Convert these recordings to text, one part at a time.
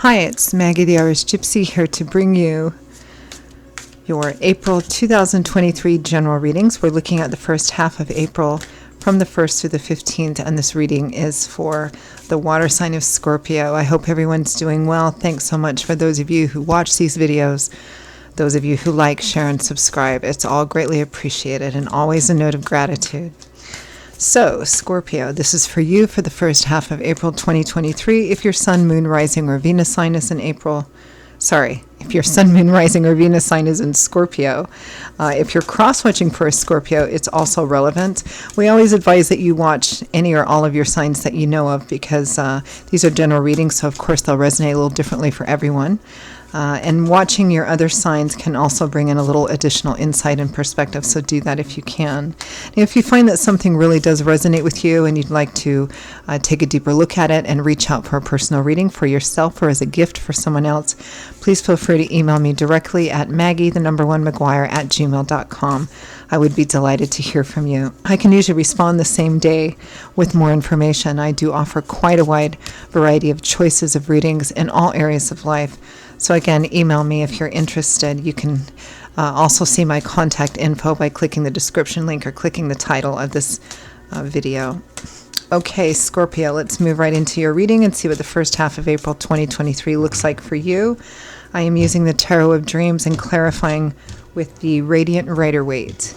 Hi, it's Maggie the Irish Gypsy here to bring you your April 2023 general readings. We're looking at the first half of April from the 1st through the 15th, and this reading is for the water sign of Scorpio. I hope everyone's doing well. Thanks so much for those of you who watch these videos, those of you who like, share, and subscribe. It's all greatly appreciated and always a note of gratitude. So, Scorpio, this is for you for the first half of April 2023. If your sun, moon, rising, or Venus sign is in if your sun, moon, rising, or Venus sign is in Scorpio, if you're cross-watching for a Scorpio, it's also relevant. We always advise that you watch any or all of your signs that you know of because these are general readings, so of course they'll resonate a little differently for everyone. And watching your other signs can also bring in a little additional insight and perspective, so do that if you can. And if you find that something really does resonate with you and you'd like to take a deeper look at it and reach out for a personal reading for yourself or as a gift for someone else, please feel free to email me directly at maggie1maguire@gmail.com. I would be delighted to hear from you. I can usually respond the same day with more information. I do offer quite a wide variety of choices of readings in all areas of life. So again, email me if you're interested. You can also see my contact info by clicking the description link or clicking the title of this video. Okay, Scorpio, let's move right into your reading and see what the first half of April 2023 looks like for you. I am using the Tarot of Dreams and clarifying with the Radiant Rider-Waite.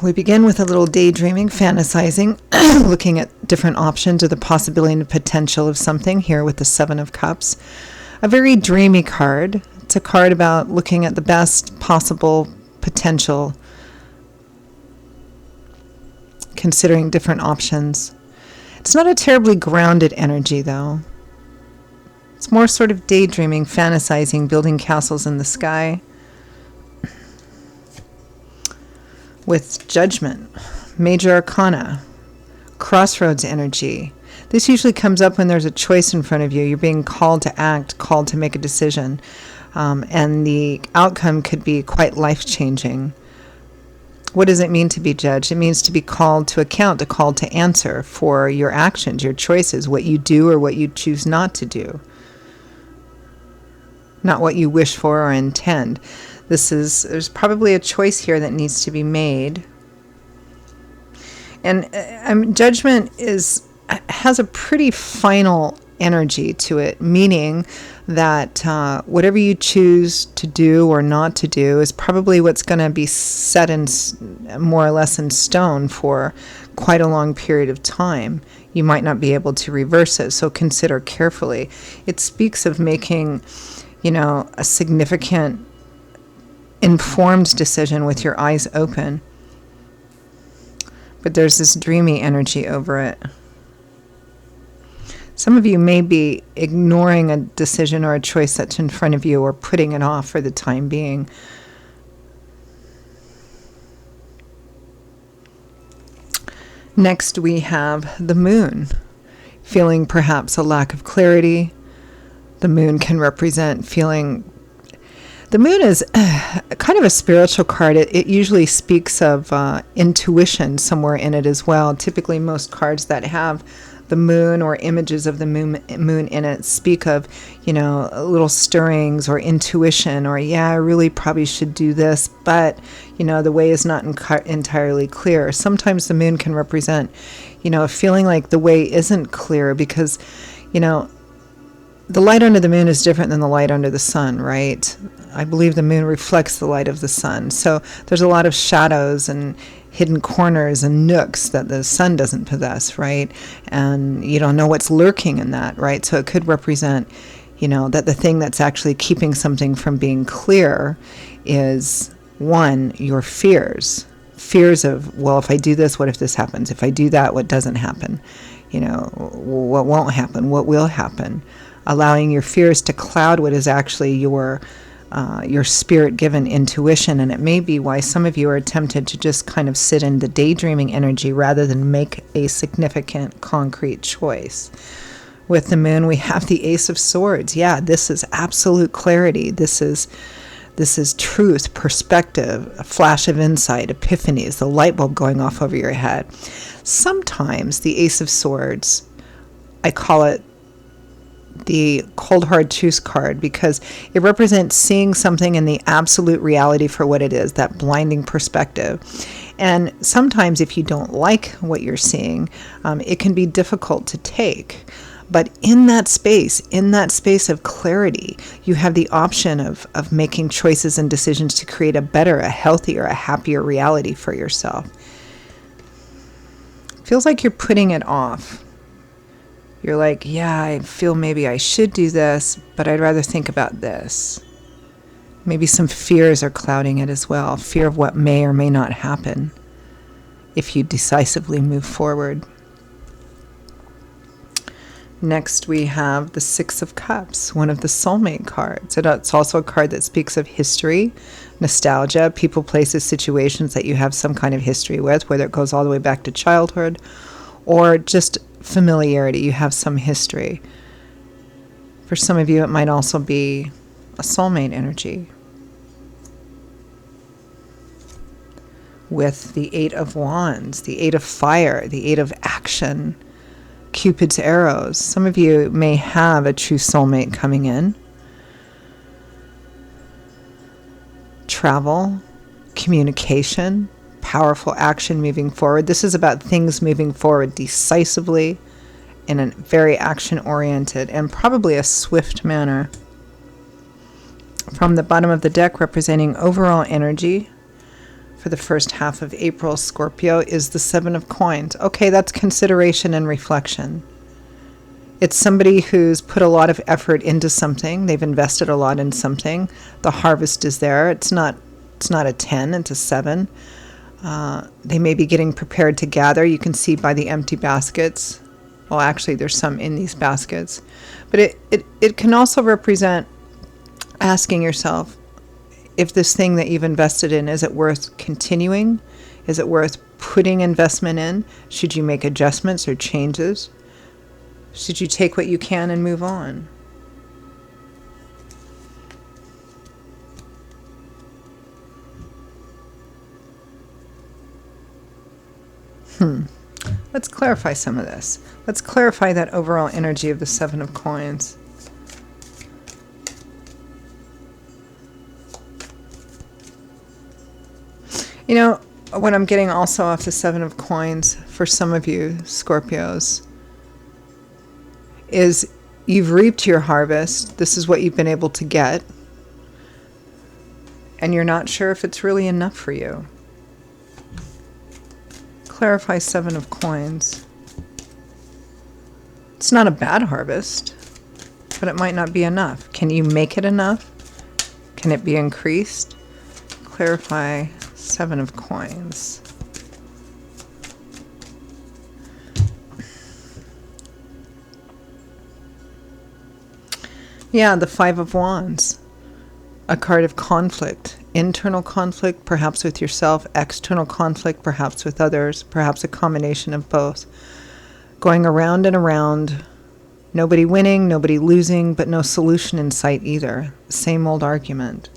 We begin with a little daydreaming, fantasizing, looking at different options or the possibility and potential of something here with the Seven of Cups. A very dreamy card. It's a card about looking at the best possible potential, considering different options. It's not a terribly grounded energy, though. It's more sort of daydreaming, fantasizing, building castles in the sky. With Judgment, Major Arcana, Crossroads energy. This usually comes up when there's a choice in front of you. You're being called to act, called to make a decision. And the outcome could be quite life-changing. What does it mean to be judged? It means to be called to account, called to answer for your actions, your choices, what you do or what you choose not to do. Not what you wish for or intend. There's probably a choice here that needs to be made. And Judgment has a pretty final energy to it, meaning that whatever you choose to do or not to do is probably what's going to be set in more or less in stone for quite a long period of time. You might not be able to reverse it, so consider carefully. It speaks of making, a significant informed decision with your eyes open. But there's this dreamy energy over it. Some of you may be ignoring a decision or a choice that's in front of you or putting it off for the time being. Next we have the moon, feeling perhaps a lack of clarity. The moon can represent the moon is kind of a spiritual card. It usually speaks of intuition somewhere in it as well. Typically, most cards that have the moon or images of the moon in it speak of, little stirrings or intuition or, I really probably should do this, but, the way is not entirely clear. Sometimes the moon can represent, feeling like the way isn't clear because, the light under the moon is different than the light under the sun, right? I believe the moon reflects the light of the sun. So there's a lot of shadows and hidden corners and nooks that the sun doesn't possess, right? And you don't know what's lurking in that, right? So it could represent, that the thing that's actually keeping something from being clear is, one, your fears. Fears of, well, if I do this, what if this happens? If I do that, what doesn't happen? What won't happen? What will happen? Allowing your fears to cloud what is actually your spirit-given intuition. And it may be why some of you are tempted to just kind of sit in the daydreaming energy rather than make a significant, concrete choice. With the moon, we have the Ace of Swords. Yeah, this is absolute clarity. This is This is truth, perspective, a flash of insight, epiphanies, the light bulb going off over your head. Sometimes the Ace of Swords, I call it the cold hard truth card, because it represents seeing something in the absolute reality for what it is, that blinding perspective. And sometimes if you don't like what you're seeing, it can be difficult to take. But in that space of clarity, you have the option of making choices and decisions to create a better, a healthier, a happier reality for yourself. Feels like you're putting it off. You're like, yeah, I feel maybe I should do this, but I'd rather think about this. Maybe some fears are clouding it as well. Fear of what may or may not happen if you decisively move forward. Next, we have the Six of Cups, one of the soulmate cards. It's also a card that speaks of history, nostalgia, people, places, situations that you have some kind of history with, whether it goes all the way back to childhood or just familiarity. You have some history. For some of you, it might also be a soulmate energy. With the Eight of Wands, the Eight of Fire, the Eight of Action, Cupid's arrows. Some of you may have a true soulmate coming in. Travel, communication, powerful action moving forward. This is about things moving forward decisively in a very action-oriented and probably a swift manner. From the bottom of the deck, representing overall energy for the first half of April, Scorpio, is the Seven of Coins. Okay, that's consideration and reflection. It's somebody who's put a lot of effort into something. They've invested a lot in something. The harvest is there. It's not a 10, it's a 7. They may be getting prepared to gather. You can see by the empty baskets. Well, actually, there's some in these baskets. But it can also represent asking yourself, if this thing that you've invested in, is it worth continuing? Is it worth putting investment in? Should you make adjustments or changes? Should you take what you can and move on? Let's clarify some of this. Let's clarify that overall energy of the Seven of Coins. You know, what I'm getting also off the Seven of Coins for some of you Scorpios is you've reaped your harvest. This is what you've been able to get. And you're not sure if it's really enough for you. Clarify Seven of Coins. It's not a bad harvest, but it might not be enough. Can you make it enough? Can it be increased? Clarify Seven of Coins. Yeah, the Five of Wands. A card of conflict. Internal conflict, perhaps with yourself. External conflict, perhaps with others. Perhaps a combination of both. Going around and around. Nobody winning, nobody losing, but no solution in sight either. Same old argument.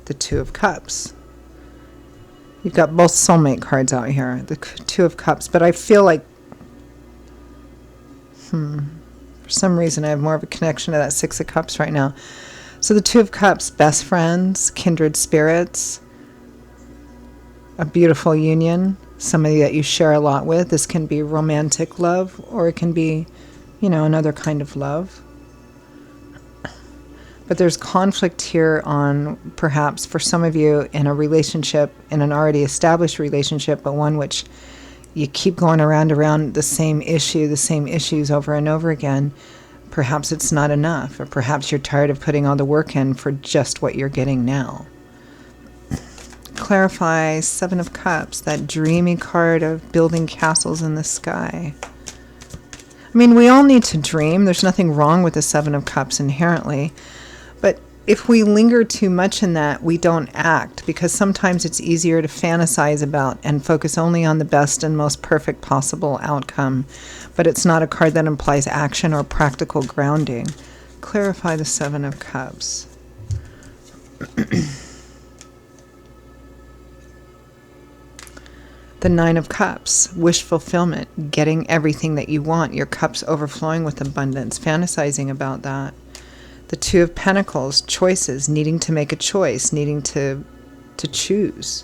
The Two of Cups. You've got both soulmate cards out here. The Two of Cups. But I feel like, for some reason, I have more of a connection to that Six of Cups right now. So the Two of Cups, best friends, kindred spirits, a beautiful union, somebody that you share a lot with. This can be romantic love, or it can be, another kind of love. But there's conflict here on, perhaps for some of you, in a relationship, in an already established relationship, but one which you keep going around the same issue, the same issues over and over again. Perhaps it's not enough, or perhaps you're tired of putting all the work in for just what you're getting now. Clarify Seven of Cups, that dreamy card of building castles in the sky. I mean, we all need to dream. There's nothing wrong with the Seven of Cups inherently. But if we linger too much in that, we don't act, because sometimes it's easier to fantasize about and focus only on the best and most perfect possible outcome. But it's not a card that implies action or practical grounding. clarify the Seven of Cups. The Nine of Cups, wish fulfillment, getting everything that you want, your cups overflowing with abundance, fantasizing about that. The Two of Pentacles, choices, needing to make a choice, needing to choose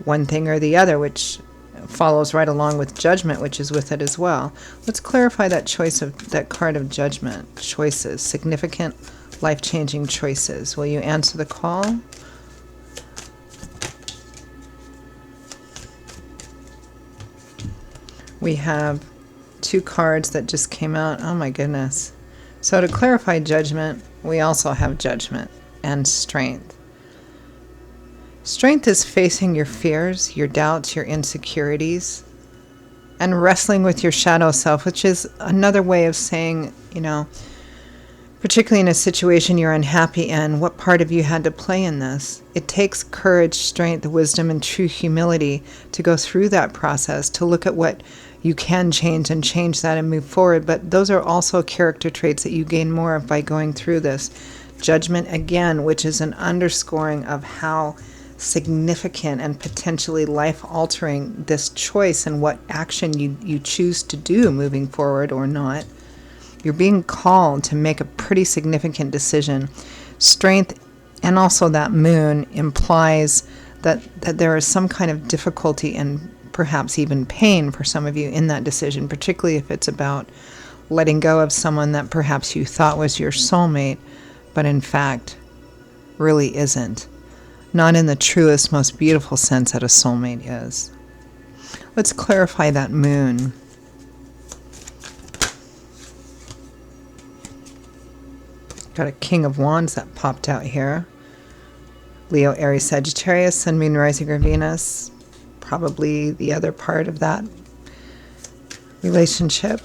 one thing or the other, which follows right along with Judgment, which is with it as well. Let's clarify that choice of that card of Judgment. Choices, significant, life-changing choices. Will you answer the call? We have two cards that just came out. Oh my goodness. So to clarify Judgment, we also have Judgment and Strength. Strength is facing your fears, your doubts, your insecurities, and wrestling with your shadow self, which is another way of saying, particularly in a situation you're unhappy in, what part of you had to play in this? It takes courage, strength, wisdom, and true humility to go through that process, to look at what you can change and change that and move forward. But those are also character traits that you gain more of by going through this. Judgment, again, which is an underscoring of how significant and potentially life-altering this choice and what action you choose to do moving forward or not. You're being called to make a pretty significant decision. Strength, and also that moon, implies that there is some kind of difficulty and perhaps even pain for some of you in that decision, particularly if it's about letting go of someone that perhaps you thought was your soulmate, but in fact really isn't. Not in the truest, most beautiful sense that a soulmate is. Let's clarify that moon. Got a King of Wands that popped out here. Leo, Aries, Sagittarius, Sun, Moon, Rising, or Venus. Probably the other part of that relationship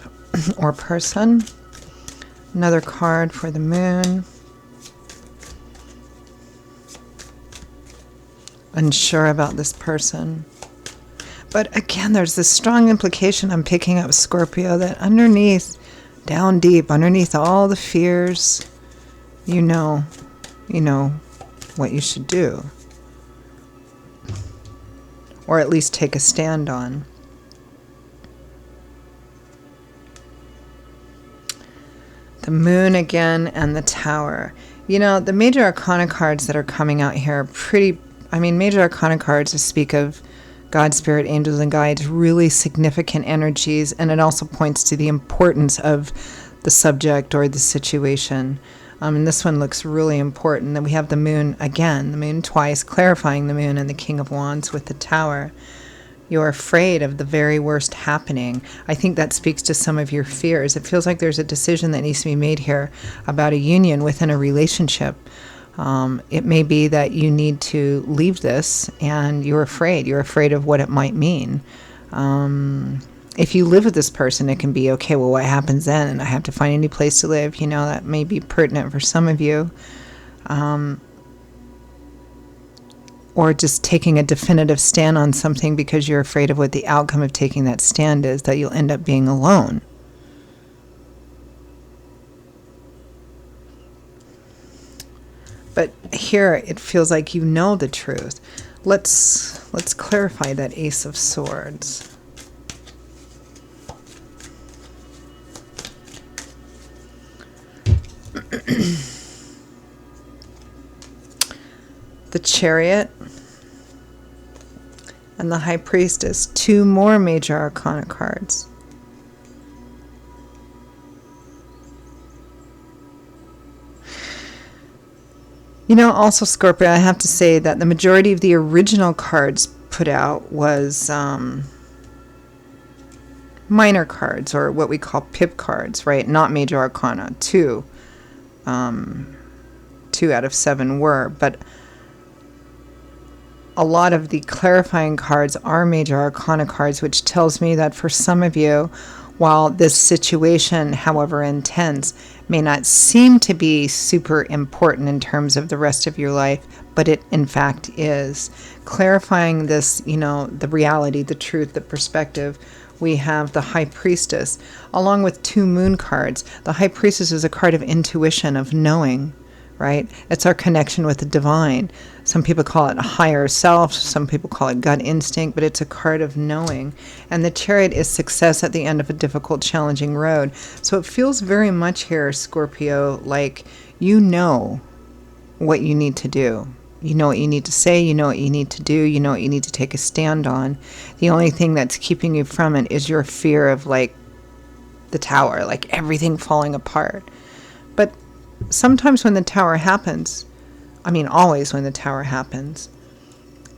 or person. Another card for the moon. Unsure about this person. But again, there's this strong implication I'm picking up, Scorpio, that underneath, down deep, underneath all the fears, you know what you should do. Or at least take a stand on. The moon again and the Tower. The major arcana cards that are coming out here are major arcana cards speak of God, Spirit, angels, and guides, really significant energies, and it also points to the importance of the subject or the situation. And this one looks really important. Then we have the moon again, the moon twice, clarifying the moon and the King of Wands with the Tower. You're afraid of the very worst happening. I think that speaks to some of your fears. It feels like there's a decision that needs to be made here about a union within a relationship. It may be that you need to leave this and you're afraid. You're afraid of what it might mean. If you live with this person, it can be, okay, well, what happens then? And I have to find a new place to live. That may be pertinent for some of you. Or just taking a definitive stand on something because you're afraid of what the outcome of taking that stand is, that you'll end up being alone. But here it feels like you know the truth. Let's clarify that Ace of Swords. The Chariot and the High Priestess, two more major arcana cards. Also, Scorpio, I have to say that the majority of the original cards put out was minor cards, or what we call pip cards, right? Not major arcana. Two out of 7 were, but a lot of the clarifying cards are major arcana cards, which tells me that for some of you, while this situation, however intense, may not seem to be super important in terms of the rest of your life, but it in fact is. Clarifying this, the reality, the truth, the perspective we have the High Priestess, along with 2 moon cards. The High Priestess is a card of intuition, of knowing, right? It's our connection with the divine. Some people call it a higher self, some people call it gut instinct, but it's a card of knowing. And the Chariot is success at the end of a difficult, challenging road. So it feels very much here, Scorpio, like you know what you need to do. You know what you need to say, you know what you need to do, you know what you need to take a stand on. The only thing that's keeping you from it is your fear of like the tower, like everything falling apart. But sometimes when the tower happens, I mean always when the tower happens,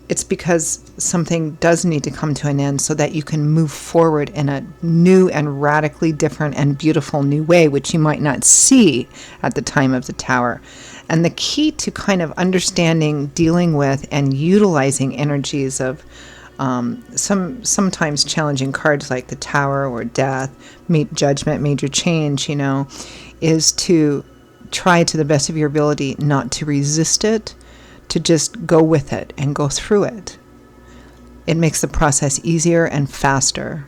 it's because something does need to come to an end so that you can move forward in a new and radically different and beautiful new way, which you might not see at the time of the tower. And the key to kind of understanding, dealing with, and utilizing energies of sometimes challenging cards like the Tower or Death, Judgment, Major Change, is to try to the best of your ability not to resist it, to just go with it and go through it. It makes the process easier and faster.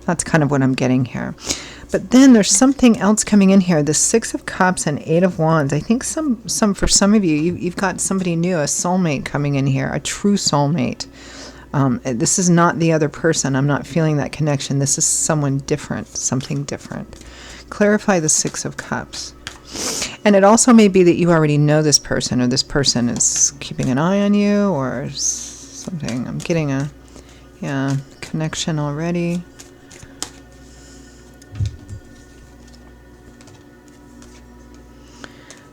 That's kind of what I'm getting here. But then there's something else coming in here. The 6 of Cups and 8 of Wands. I think for some of you've got somebody new, a soulmate coming in here, a true soulmate. This is not the other person. I'm not feeling that connection. This is someone different, something different. Clarify the 6 of Cups. And it also may be that you already know this person, or this person is keeping an eye on you or something. I'm getting a connection already.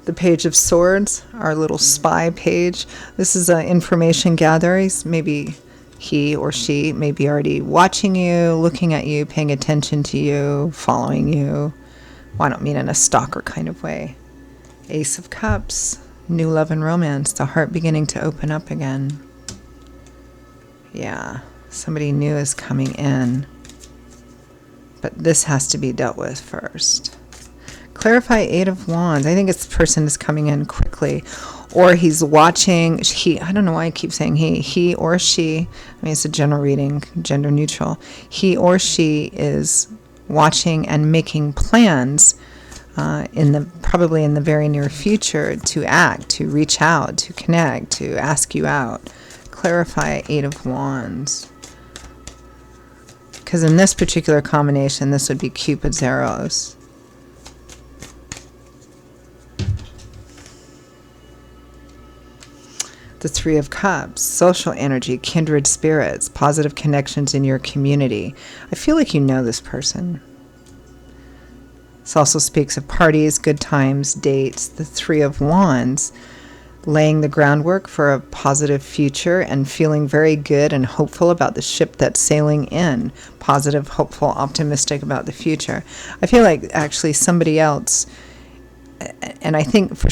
The Page of Swords, our little spy page. This is information gathering. Maybe he or she may be already watching you, looking at you, paying attention to you, following you. Well, I don't mean in a stalker kind of way. Ace of Cups, new love and romance, the heart beginning to open up again. Yeah, somebody new is coming in. But this has to be dealt with first. Clarify 8 of Wands. I think this person is coming in quickly, or he's watching. I don't know why I keep saying he or she. I mean, it's a general reading, gender neutral. He or she is watching and making plans probably in the very near future to act, to reach out, to connect, to ask you out. Clarify 8 of Wands. Because in this particular combination, this would be Cupid's arrows. The 3 of Cups, social energy, kindred spirits, positive connections in your community. I feel like you know this person. This also speaks of parties, good times, dates. The 3 of Wands, laying the groundwork for a positive future and feeling very good and hopeful about the ship that's sailing in. Positive, hopeful, optimistic about the future. I feel like actually somebody else, and I think for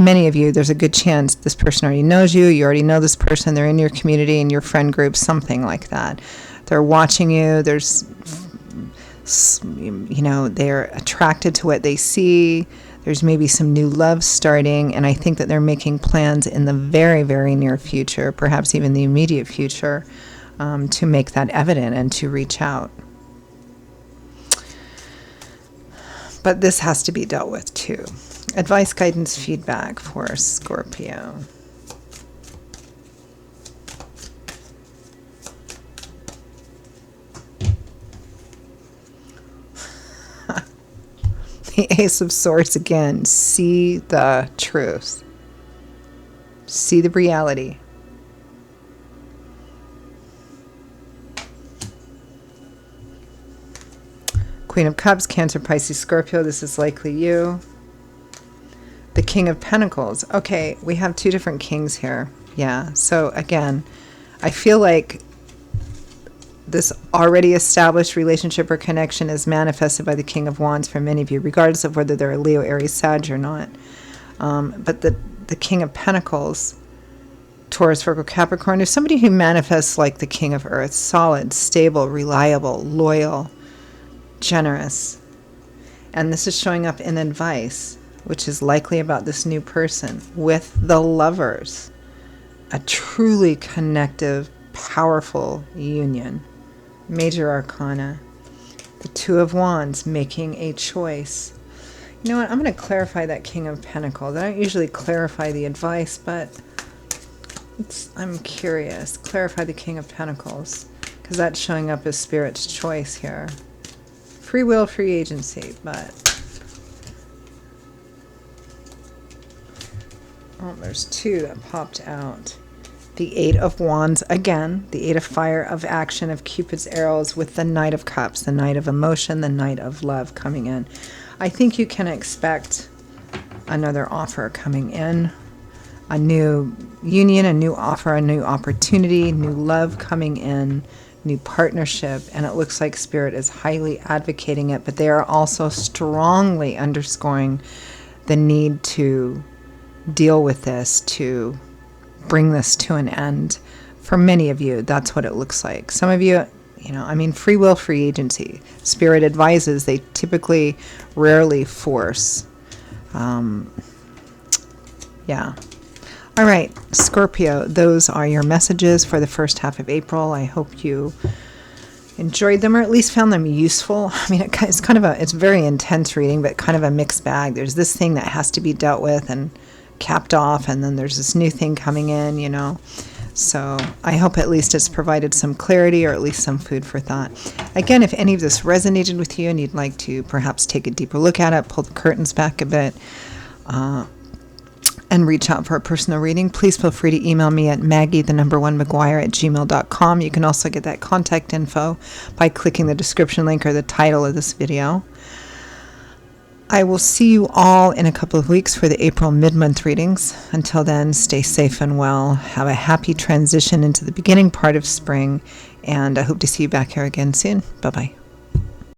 many of you, there's a good chance this person already knows you. You already know this person. They're in your community, in your friend group, something like that. They're watching you. They're attracted to what they see. There's maybe some new love starting, and I think that they're making plans in the very, very near future, perhaps even the immediate future, to make that evident and to reach out. But this has to be dealt with too. Advice, guidance, feedback for Scorpio. The Ace of Swords again. See the truth. See the reality. Queen of Cups, Cancer, Pisces, Scorpio. This is likely you. The King of Pentacles. Okay, we have 2 different kings here. Yeah, so again, I feel like this already established relationship or connection is manifested by the King of Wands for many of you, regardless of whether they're a Leo, Aries, Sag or not. But the King of Pentacles, Taurus, Virgo, Capricorn, is somebody who manifests like the King of Earth, solid, stable, reliable, loyal, generous. And this is showing up in advice, which is likely about this new person, with the Lovers. A truly connective, powerful union. Major Arcana. The Two of Wands, making a choice. You know what? I'm going to clarify that King of Pentacles. I don't usually clarify the advice, but I'm curious. Clarify the King of Pentacles, because that's showing up as Spirit's choice here. Free will, free agency, but... oh, there's two that popped out. The Eight of Wands again, the Eight of Fire, of action, of Cupid's arrows, with the Knight of Cups, the Knight of emotion, the Knight of love coming in. I think you can expect another offer coming in, a new union, a new offer, a new opportunity, new love coming in, new partnership, and it looks like Spirit is highly advocating it, but they are also strongly underscoring the need to deal with this, to bring this to an end. For many of you, that's what it looks like. Some of you, free will, free agency. Spirit advises, they typically rarely force. Yeah. All right, Scorpio, those are your messages for the first half of April. I hope you enjoyed them, or at least found them useful. I mean, it's very intense reading, but kind of a mixed bag. There's this thing that has to be dealt with and capped off, and then there's this new thing coming in, So I hope at least it's provided some clarity, or at least some food for thought. Again, if any of this resonated with you and you'd like to perhaps take a deeper look at it, pull the curtains back a bit, and reach out for a personal reading, please feel free to email me at maggie1mcguire@gmail.com. You can also get that contact info by clicking the description link or the title of this video. I will see you all in a couple of weeks for the April mid-month readings. Until then, stay safe and well. Have a happy transition into the beginning part of spring, and I hope to see you back here again soon. Bye-bye.